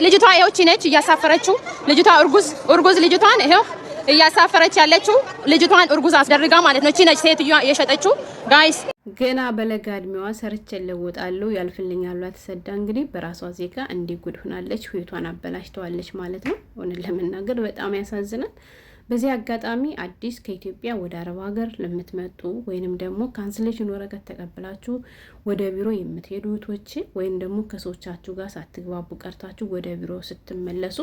ልጅቷ ይኸውቺ ነች እያሳፈረችው። ልጅቷ እርጉዝ ልጅቷን ይኸው እያሳፈረች ያለችው ልጅቷን እርጉዝ አስደርጋ ማለት ነው። እቺ ነች ሴትዮዋ የሸጠችው ጋይስ። ገና በለጋ እድሜዋ ሰርቼ ለወጣለሁ ያልፍልኛል ተሰዳ እንግዲህ በራሷ ዜጋ እንዲህ ጉድ ሆናለች። ህይወቷን አበላሽተዋለች ማለት ነው። እውነት ለመናገር በጣም ያሳዝናል። በዚህ አጋጣሚ አዲስ ከኢትዮጵያ ወደ አረብ ሀገር ለምትመጡ ወይንም ደግሞ ካንስሌሽን ወረቀት ተቀብላችሁ ወደ ቢሮ የምትሄዱ እህቶች ወይም ደግሞ ከሰዎቻችሁ ጋር ሳትግባቡ ቀርታችሁ ወደ ቢሮ ስትመለሱ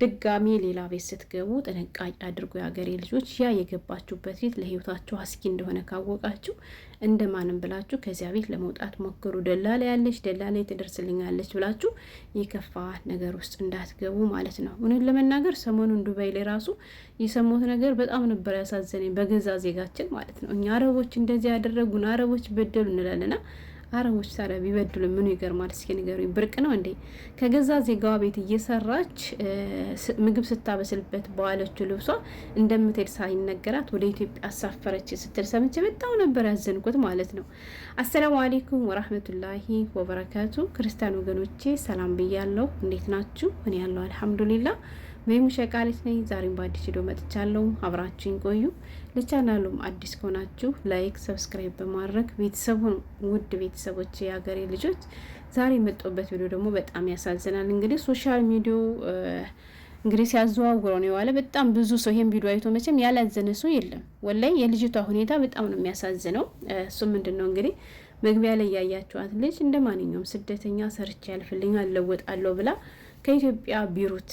ድጋሚ ሌላ ቤት ስትገቡ ጥንቃቄ አድርጉ የሀገሬ ልጆች። ያ የገባችሁበት ቤት ለህይወታችሁ አስጊ እንደሆነ ካወቃችሁ እንደማንም ብላችሁ ከዚያ ቤት ለመውጣት ሞክሩ። ደላላ ያለች ደላላ ትደርስልኛለች ብላችሁ የከፋ ነገር ውስጥ እንዳትገቡ ማለት ነው። እውነት ለመናገር ሰሞኑን ዱባይ ላይ ራሱ የሰማሁት ነገር በጣም ነበር ያሳዘነኝ። በገዛ ዜጋችን ማለት ነው። እኛ አረቦች እንደዚህ ያደረጉን አረቦች በደሉ እንላለና አረቦች ታዲያ ቢበድሉ ምኑ ይገርማል? እስኪ ንገሩኝ። ብርቅ ነው እንዴ? ከገዛ ዜጋዋ ቤት እየሰራች ምግብ ስታበስልበት በዋለችው ልብሷ እንደምትሄድ ሳይነገራት ወደ ኢትዮጵያ አሳፈረች ስትል ሰምቼ በጣም ነበር ያዘንኩት ማለት ነው። አሰላሙ አለይኩም ወራህመቱላሂ ወበረካቱ። ክርስቲያን ወገኖቼ ሰላም ብያለሁ። እንዴት ናችሁ? እኔ ያለው አልሐምዱሊላህ ወይም ሸቃሊት ነኝ። ዛሬም በአዲስ ቪዲዮ መጥቻለሁ። አብራችሁኝ ቆዩ። ለቻናሉም አዲስ ከሆናችሁ ላይክ፣ ሰብስክራይብ በማድረግ ቤተሰብ ሁኑ። ውድ ቤተሰቦች፣ የሀገሬ ልጆች፣ ዛሬ የመጣሁበት ቪዲዮ ደግሞ በጣም ያሳዝናል። እንግዲህ ሶሻል ሚዲያ እንግዲህ ሲያዘዋውረው ነው የዋለ። በጣም ብዙ ሰው ይሄን ቪዲዮ አይቶ መቼም ያላዘነ ሰው የለም። ወላይ የልጅቷ ሁኔታ በጣም ነው የሚያሳዝነው። እሱ ምንድነው እንግዲህ መግቢያ ላይ ያያችኋት ልጅ እንደ ማንኛውም ስደተኛ ሰርቼ ያልፍልኛል ለወጣለሁ ብላ ከኢትዮጵያ ቢሩት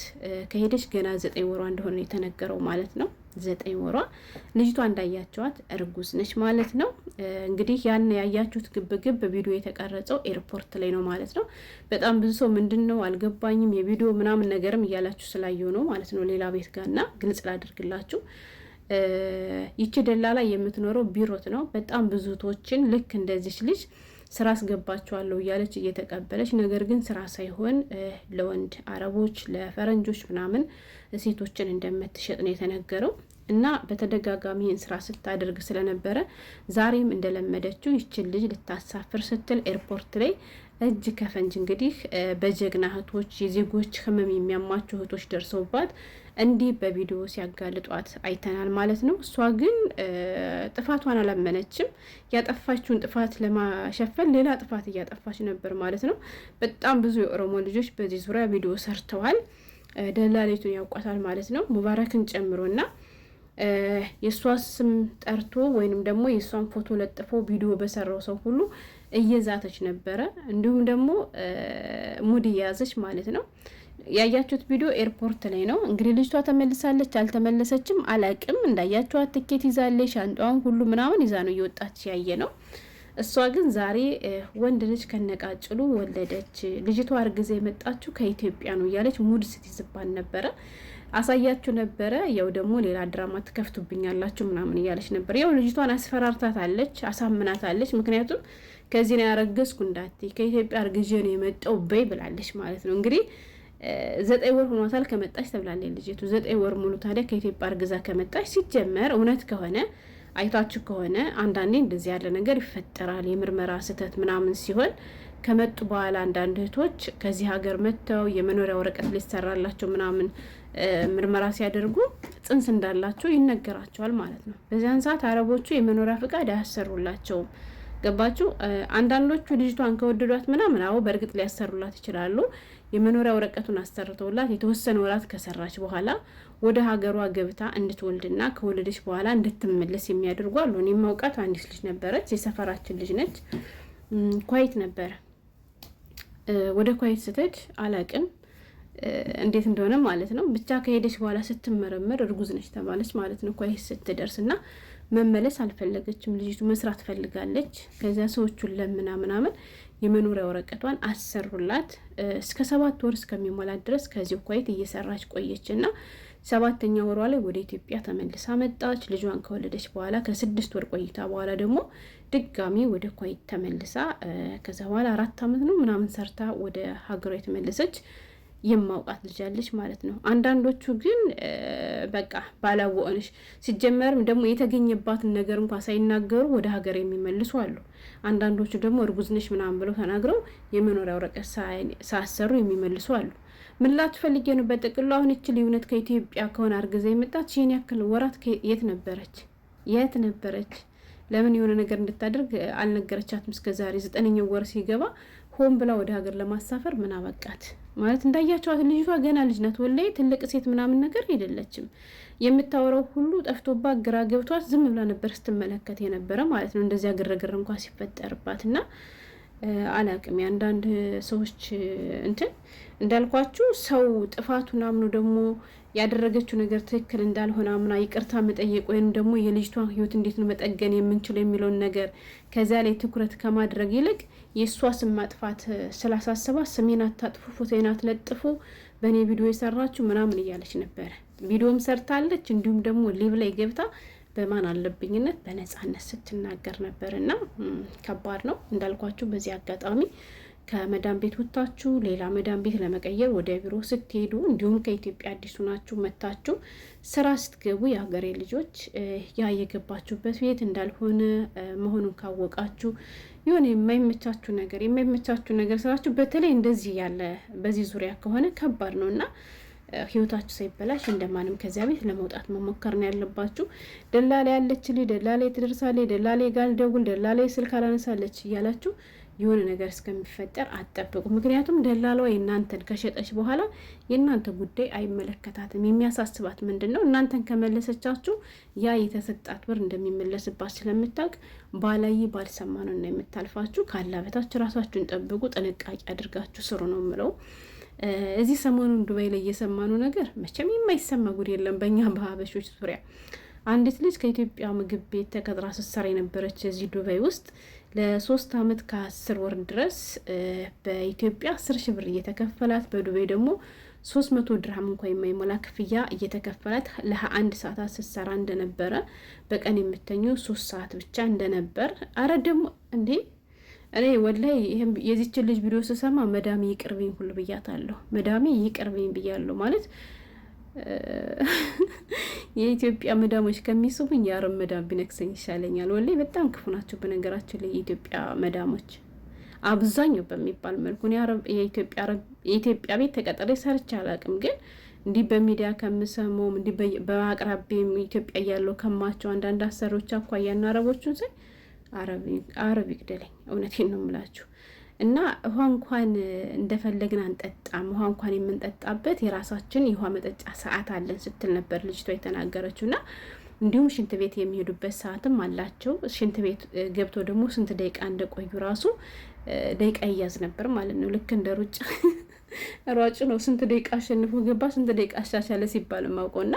ከሄደች ገና 9 ወሯ እንደሆነ የተነገረው ማለት ነው። 9 ወሯ ልጅቷ እንዳያቸዋት እርጉዝ ነች ማለት ነው። እንግዲህ ያን ያያችሁት ግብግብ ቪዲዮ የተቀረጸው ኤርፖርት ላይ ነው ማለት ነው። በጣም ብዙ ሰው ምንድነው አልገባኝም የቪዲዮ ምናምን ነገርም እያላችሁ ስላየው ነው ማለት ነው። ሌላ ቤት ጋርና ግልጽ ላድርግላችሁ። ይቺ ደላላ የምትኖረው ቢሮት ነው። በጣም ብዙ ቶችን ልክ እንደዚች ልጅ ስራ አስገባቸዋለሁ እያለች እየተቀበለች ነገር ግን ስራ ሳይሆን ለወንድ አረቦች ለፈረንጆች ምናምን ሴቶችን እንደምትሸጥ ነው የተነገረው። እና በተደጋጋሚ ይህን ስራ ስታደርግ ስለነበረ ዛሬም እንደለመደችው ይችን ልጅ ልታሳፍር ስትል ኤርፖርት ላይ እጅ ከፈንጅ እንግዲህ በጀግና እህቶች የዜጎች ህመም የሚያማቸው እህቶች ደርሰውባት እንዲህ በቪዲዮ ሲያጋልጧት አይተናል ማለት ነው። እሷ ግን ጥፋቷን አላመነችም። ያጠፋችውን ጥፋት ለማሸፈን ሌላ ጥፋት እያጠፋች ነበር ማለት ነው። በጣም ብዙ የኦሮሞ ልጆች በዚህ ዙሪያ ቪዲዮ ሰርተዋል። ደላሌቱን ያውቋታል ማለት ነው፣ ሙባረክን ጨምሮና የእሷ ስም ጠርቶ ወይንም ደግሞ የእሷን ፎቶ ለጥፎ ቪዲዮ በሰራው ሰው ሁሉ እየዛተች ነበረ። እንዲሁም ደግሞ ሙድ እየያዘች ማለት ነው። ያያችሁት ቪዲዮ ኤርፖርት ላይ ነው። እንግዲህ ልጅቷ ተመልሳለች አልተመለሰችም አላቅም። እንዳያችኋት ትኬት ይዛለች፣ ሻንጣዋን ሁሉ ምናምን ይዛ ነው እየወጣች ያየ ነው። እሷ ግን ዛሬ ወንድ ልጅ ከነቃጭሉ ወለደች። ልጅቷ እርግዛ የመጣችው ከኢትዮጵያ ነው እያለች ሙድ ስትይዝባን ነበረ። አሳያችሁ ነበረ። ያው ደግሞ ሌላ ድራማ ትከፍቱብኛላችሁ ምናምን እያለች ነበር። ያው ልጅቷን አስፈራርታታለች፣ አሳምናታለች። ምክንያቱም ከዚህ ነው ያረገዝኩ እንዳትይ ከኢትዮጵያ እርግዤ ነው የመጣው በይ ብላለች ማለት ነው። እንግዲህ 9 ወር ሆኗታል ከመጣች ተብላለች ልጅቱ። 9 ወር ሙሉ ታዲያ ከኢትዮጵያ እርግዛ ከመጣች ሲጀመር እውነት ከሆነ አይታችሁ ከሆነ አንዳንዴ እንደዚህ ያለ ነገር ይፈጠራል። የምርመራ ስህተት ምናምን ሲሆን ከመጡ በኋላ አንዳንድ እህቶች ከዚህ ሀገር መጥተው የመኖሪያ ወረቀት ሊሰራላቸው ምናምን ምርመራ ሲያደርጉ ጽንስ እንዳላቸው ይነገራቸዋል ማለት ነው። በዚያን ሰዓት አረቦቹ የመኖሪያ ፍቃድ አያሰሩላቸውም። ገባችሁ? አንዳንዶቹ ልጅቷን ከወደዷት ምናምን አዎ በእርግጥ ሊያሰሩላት ይችላሉ። የመኖሪያ ወረቀቱን አሰርተውላት የተወሰነ ወራት ከሰራች በኋላ ወደ ሀገሯ ገብታ እንድትወልድና ከወለደች በኋላ እንድትመለስ የሚያደርጉ አሉ። እኔ የማውቃት አንዲት ልጅ ነበረች፣ የሰፈራችን ልጅ ነች። ኳይት ነበረ። ወደ ኳይት ስትሄድ አላቅም እንዴት እንደሆነ ማለት ነው። ብቻ ከሄደች በኋላ ስትመረመር እርጉዝ ነች ተባለች ማለት ነው። ኳይት ስትደርስ እና መመለስ አልፈለገችም። ልጅቱ መስራት ፈልጋለች። ከዚያ ሰዎቹን ለምና ምናምን የመኖሪያ ወረቀቷን አሰሩላት። እስከ 7 ወር እስከሚሞላት ድረስ ከዚህ ኳይት እየሰራች ቆየች እና 7ኛ ወሯ ላይ ወደ ኢትዮጵያ ተመልሳ መጣች። ልጇን ከወለደች በኋላ ከ6 ወር ቆይታ በኋላ ደግሞ ድጋሚ ወደ ኳይት ተመልሳ ከዛ በኋላ 4 ዓመት ነው ምናምን ሰርታ ወደ ሀገሯ የተመለሰች የማውቃት ልጅ አለች ማለት ነው። አንዳንዶቹ ግን በቃ ባላወቅንሽ ሲጀመርም ደግሞ የተገኘባትን ነገር እንኳን ሳይናገሩ ወደ ሀገር የሚመልሱ አሉ። አንዳንዶቹ ደግሞ እርጉዝ ነሽ ምናምን ብለው ተናግረው የመኖሪያ ወረቀት ሳያሰሩ የሚመልሱ አሉ። ምላችሁ ፈልጌ ነው በጥቅሉ። አሁን እቺ ልዩነት ከኢትዮጵያ ከሆነ አርግዛ የመጣች ይሄን ያክል ወራት የት ነበረች? ለምን የሆነ ነገር እንድታደርግ አልነገረቻትም? እስከዛሬ 9ኛው ወር ሲገባ ሆን ብላ ወደ ሀገር ለማሳፈር ምን አበቃት? ማለት እንዳያቸዋት ልጅቷ ገና ልጅ ናት። ወላሂ ትልቅ ሴት ምናምን ነገር አይደለችም። የምታወራው ሁሉ ጠፍቶባት ግራ ገብቷት ዝም ብላ ነበር ስትመለከት የነበረ ማለት ነው። እንደዚያ ግርግር እንኳን ሲፈጠርባት እና አላቅም የአንዳንድ ሰዎች እንትን እንዳልኳችሁ ሰው ጥፋቱን አምኖ ደግሞ ያደረገችው ነገር ትክክል እንዳልሆነ አምና ይቅርታ መጠየቅ ወይም ደግሞ የልጅቷን ሕይወት እንዴት ነው መጠገን የምንችለው የሚለውን ነገር ከዚያ ላይ ትኩረት ከማድረግ ይልቅ የእሷ ስም ማጥፋት ስላሳሰባት ስሜን አታጥፉ፣ ፎቶዬን አትለጥፉ፣ በእኔ ቪዲዮ የሰራችሁ ምናምን እያለች ነበረ። ቪዲዮም ሰርታለች። እንዲሁም ደግሞ ሊቭ ላይ ገብታ በማን አለብኝነት በነጻነት ስትናገር ነበር እና ከባድ ነው እንዳልኳችሁ። በዚህ አጋጣሚ ከመዳን ቤት ወጥታችሁ ሌላ መዳን ቤት ለመቀየር ወደ ቢሮ ስትሄዱ እንዲሁም ከኢትዮጵያ አዲሱ ናችሁ መታችሁ ስራ ስትገቡ የሀገሬ ልጆች ያ የገባችሁበት ቤት እንዳልሆነ መሆኑን ካወቃችሁ የሆነ የማይመቻችሁ ነገር ስራችሁ በተለይ እንደዚህ ያለ በዚህ ዙሪያ ከሆነ ከባድ ነው እና ህይወታችሁ ሳይበላሽ እንደማንም ከዚያ ቤት ለመውጣት መሞከር ነው ያለባችሁ። ደላላ ያለችልኝ፣ ደላላ ትደርሳለች፣ ደላላ ጋር ደውል፣ ደላላ ስልክ አላነሳለች እያላችሁ የሆነ ነገር እስከሚፈጠር አትጠብቁ። ምክንያቱም ደላላዋ የእናንተን ከሸጠች በኋላ የእናንተ ጉዳይ አይመለከታትም። የሚያሳስባት ምንድን ነው? እናንተን ከመለሰቻችሁ ያ የተሰጣት ብር እንደሚመለስባት ስለምታውቅ ባላይ ባልሰማ ነው እና የምታልፋችሁ። ካላበታችሁ ራሳችሁን ጠብቁ፣ ጥንቃቄ አድርጋችሁ ስሩ ነው የምለው። እዚህ ሰሞኑን ዱባይ ላይ እየሰማነው ነገር መቼም የማይሰማ ጉድ የለም በእኛ በሀበሾች ዙሪያ። አንዲት ልጅ ከኢትዮጵያ ምግብ ቤት ተቀጥራ ስትሰራ የነበረች እዚህ ዱባይ ውስጥ ለ3 ዓመት ከ10 ወር ድረስ በኢትዮጵያ 10 ሺህ ብር እየተከፈላት በዱባይ ደግሞ 300 ድርሃም እንኳን የማይሞላ ክፍያ እየተከፈላት ለ21 ሰዓታት ስትሰራ እንደነበረ በቀን የምተኘው 3 ሰዓት ብቻ እንደነበር። አረ ደግሞ እንዴ እኔ ወላይ የዚችን ልጅ ቪዲዮ ስሰማ መዳሜ ይቅርብኝ ሁሉ ብያታለሁ። መዳሜ ይቅርብኝ ብያለሁ ማለት የኢትዮጵያ መዳሞች ከሚስቡኝ የአረብ መዳም ቢነክሰኝ ይሻለኛል። ወላይ በጣም ክፉ ናቸው። በነገራችን ላይ የኢትዮጵያ መዳሞች አብዛኛው በሚባል መልኩ የኢትዮጵያ ቤት ተቀጥሬ ሰርቼ አላውቅም፣ ግን እንዲህ በሚዲያ ከምሰማውም እንዲህ በአቅራቢም ኢትዮጵያ እያለው ከማቸው አንዳንድ አሰሪዎች አኳያና አረቦቹን ሳይ አረብ ይግደለኝ። እውነቴን ነው የምላችሁ። እና ውሃ እንኳን እንደፈለግን አንጠጣም፣ ውሃ እንኳን የምንጠጣበት የራሳችን የውሃ መጠጫ ሰዓት አለን ስትል ነበር ልጅቷ የተናገረችው። እና እንዲሁም ሽንት ቤት የሚሄዱበት ሰዓትም አላቸው። ሽንት ቤት ገብቶ ደግሞ ስንት ደቂቃ እንደቆዩ ራሱ ደቂቃ ይያዝ ነበር ማለት ነው። ልክ እንደ ሩጫ ሯጭ ነው። ስንት ደቂቃ አሸንፎ ገባ፣ ስንት ደቂቃ አሻሻለ ሲባል ማውቀውና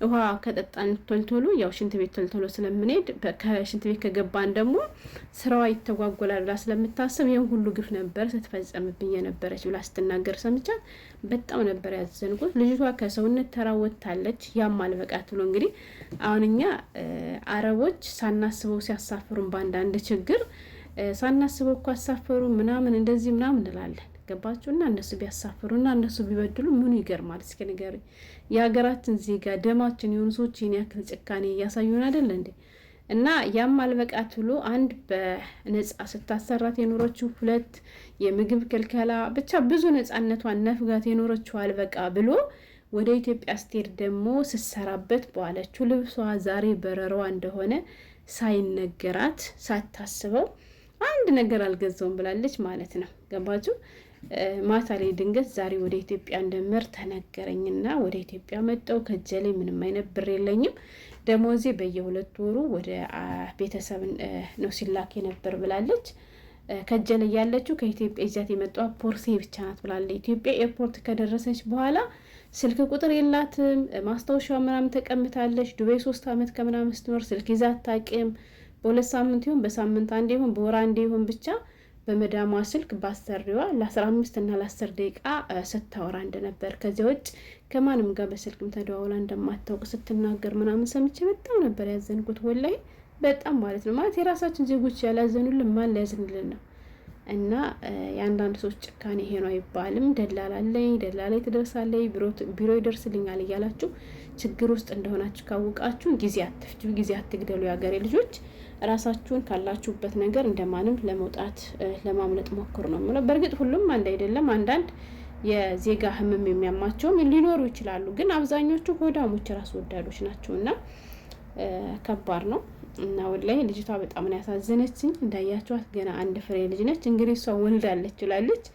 ውሃ ከጠጣን ቶልቶሎ ያው ሽንት ቤት ቶልቶሎ ስለምንሄድ ከሽንት ቤት ከገባን ደግሞ ስራዋ ይተጓጎላል ብላ ስለምታስብ ይህን ሁሉ ግፍ ነበር ስትፈጸምብኝ የነበረች ብላ ስትናገር ሰምቻት በጣም ነበር ያዘንኩት። ልጅቷ ከሰውነት ተራ ወጥታለች። ያም አልበቃት ብሎ እንግዲህ አሁን እኛ አረቦች ሳናስበው ሲያሳፍሩን በአንዳንድ ችግር ሳናስበው እኮ አሳፈሩ ምናምን እንደዚህ ምናምን እንላለን። ገባችሁና እነሱ ቢያሳፍሩና እነሱ ቢበድሉ ምኑ ይገርማል? እስኪ ንገሩኝ። የሀገራችን ዜጋ ደማችን የሆኑ ሰዎች ይህን ያክል ጭካኔ እያሳዩን አይደለ እንዴ? እና ያም አልበቃት ብሎ አንድ በነጻ ስታሰራት የኖረችው፣ ሁለት የምግብ ክልከላ፣ ብቻ ብዙ ነጻነቷን ነፍጋት የኖረችው አልበቃ ብሎ ወደ ኢትዮጵያ ስትሄድ ደግሞ ስትሰራበት በዋለችው ልብሷ ዛሬ በረሯ እንደሆነ ሳይነገራት ሳታስበው አንድ ነገር አልገዛውም ብላለች ማለት ነው። ገባችሁ? ማታ ላይ ድንገት ዛሬ ወደ ኢትዮጵያ እንደምር ተነገረኝና ወደ ኢትዮጵያ መጣው። ከጀሌ ምንም አይነት ብር የለኝም፣ ደሞዜ በየ2 ወሩ ወደ ቤተሰብ ነው ሲላክ የነበር ብላለች። ከጀሌ ያለችው ከኢትዮጵያ ይዛት የመጣ ፖርሴ ብቻ ናት ብላለች። ኢትዮጵያ ኤርፖርት ከደረሰች በኋላ ስልክ ቁጥር የላትም፣ ማስታወሻ ምናምን ተቀምጣለች። ዱባይ 3 ዓመት ከምናምን ስትኖር ስልክ ይዛ አታውቅም። በ2 ሳምንት ይሁን በሳምንት አንዴ ይሁን በወር አንዴ ይሁን ብቻ በመዳሟ ስልክ ባሰሪዋ ለ15 እና ለ10 ደቂቃ ስታወራ እንደነበር፣ ከዚያ ውጭ ከማንም ጋር በስልክም ተደዋውላ እንደማታውቅ ስትናገር ምናምን ሰምቼ በጣም ነበር ያዘንኩት። ወላይ በጣም ማለት ነው። ማለት የራሳችን ዜጎች ያላዘኑልን ማን ሊያዝንልን ነው? እና የአንዳንድ ሰዎች ጭካኔ ይሄ ነው አይባልም። ደላላለኝ ደላላይ ትደርሳለኝ ቢሮ ይደርስልኛል እያላችሁ ችግር ውስጥ እንደሆናችሁ ካወቃችሁ ጊዜ አትፍጁ፣ ጊዜ አትግደሉ። የሀገሬ ልጆች ራሳችሁን ካላችሁበት ነገር እንደማንም ለመውጣት ለማምለጥ ሞክሩ ነው የምለው። በእርግጥ ሁሉም አንድ አይደለም። አንዳንድ የዜጋ ህመም የሚያማቸውም ሊኖሩ ይችላሉ። ግን አብዛኞቹ ሆዳሞች ራስ ወዳዶች ናቸውና ከባድ ነው። እና ወላሂ ልጅቷ በጣም ነው ያሳዘነችኝ። እንዳያችኋት ገና አንድ ፍሬ ልጅ ነች። እንግዲህ እሷ ወልዳለች ይላለች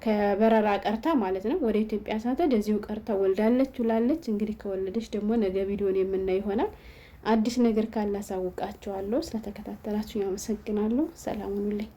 ከበረራ ቀርታ ማለት ነው። ወደ ኢትዮጵያ ሳትሄድ እዚሁ ቀርታ ወልዳለች ይላለች። እንግዲህ ከወለደች ደግሞ ነገ ቪዲዮን የምናይ ይሆናል። አዲስ ነገር ካለ አሳውቃችኋለሁ። ስለተከታተላችሁ አመሰግናለሁ። ሰላም ሁኑልኝ።